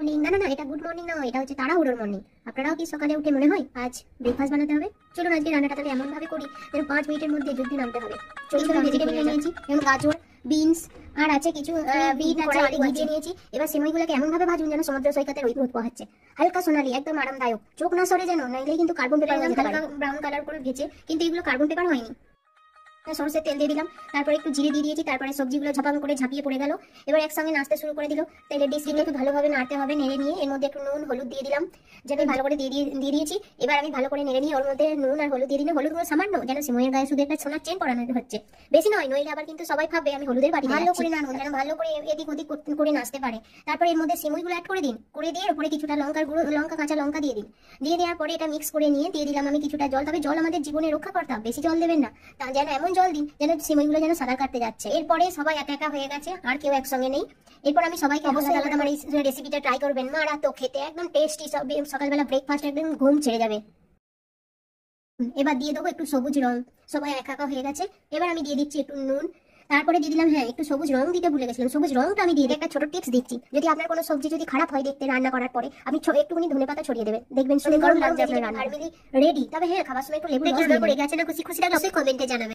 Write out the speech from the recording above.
Morning না না না, এটা গুড মর্নিং না, এটা হচ্ছে তাড়াহুড়োর মর্নিং। আপনারাও কি সকালে উঠে মনে হয় আজ ব্রেকফাস্ট বানাতে হবে? চলুন আজকে রান্নাটা তাহলে এমন ভাবে করি যেন 5 মিনিটের মধ্যে যুদ্ধে নামতে হবে। চলুন আমি ভেজিটেবল নিয়েছি, যেমন গাজর, বিনস আর আছে কিছু বিট আছে, আলু ভিজিয়ে নিয়েছি। এবার সেমইগুলোকে এমন ভাবে ভাজুন যেন সমুদ্র সৈকতের ওই রোদ পোহাচ্ছে, হালকা সোনালি, একদম আরামদায়ক, চোখ না সরে যেন, নাইলে কিন্তু কার্বন পেপার হালকা ব্রাউন কালার করে ভেজে, কিন্তু এগুলো কার্বন পেপার হয়নি। সরষের তেল দিয়ে দিলাম, তারপরে একটু জিরে দিয়ে দিয়েছি, তারপরে সবজিগুলো ঝপাং করে ঝাঁপিয়ে পড়ে গেল। এবার একসঙ্গে নাড়তে শুরু করে দিল। তেলের ডিশটিকে একটু ভালোভাবে নাড়তে হবে, নেড়ে নিয়ে এর মধ্যে একটু নুন হলুদ দিয়ে দিলাম, যেটা ভালো করে দিয়ে দিয়েছি। এবার আমি ভালো করে নেড়ে নিয়ে ওর মধ্যে নুন আর হলুদ দিয়ে দিলাম, হলুদ গুঁড়ো সামান্য, যেন সিমইয়ের গায়ে শুধু একটা সোনার চেন পরানো হচ্ছে, বেশি নয়, নইলে আবার কিন্তু সবাই ভাববে আমি হলুদের বাড়ি। ভালো করে নাড়ুন যেন ভালো করে এদিক ওদিক করে নাচতে পারে। তারপরে এর মধ্যে সিমইগুলো অ্যাড করে দিন, করে দিয়ে ওপরে কিছুটা লঙ্কার গুঁড়ো, কাঁচা লঙ্কা দিয়ে দিন। দিয়ে দেওয়ার পরে এটা মিক্স করে নিয়ে দিয়ে দিলাম আমি কিছুটা জল। তবে জল আমাদের জীবনে রক্ষাকর্তা, বেশি জল দেবেন না, তা যেন এমন জল দিন যেন সিমইগুলো যেন সাদা কাটতে যাচ্ছে। এরপরে সবাই একা একা হয়ে গেছে, আর কেউ একসঙ্গে নেই। এরপর আমি সবাইকে অবশ্যই আলাদা আমার এই রেসিপিটা ট্রাই করবেন, মারাত্মক খেতে, একদম টেস্টি, সকালবেলা ব্রেকফাস্ট একদম ঘুম ছেড়ে যাবে। এবার দিয়ে দেবো একটু সবুজ রং, সবাই একা একা হয়ে গেছে। এবার আমি দিয়ে দিচ্ছি একটু নুন, তারপরে দিয়ে দিলাম, হ্যাঁ একটু সবুজ রং দিতে ভুলে গেছিলাম, সবুজ রংটা আমি দিয়ে দিই। একটা ছোট টিপস দিচ্ছি, যদি আপনার কোনো সবজি যদি খারাপ হয় দেখতে রান্না করার পরে, আপনি একটুখানি ধনেপাতা ছড়িয়ে দেবেন, দেখবেন সুন্দর লাগবে আপনার রান্না রেডি। তবে হ্যাঁ, খাবার সময় একটু লেবু রস পড়ে গেছে না, খুশি খুশি লাগলে অবশ্যই কমেন্টে জানাবেন।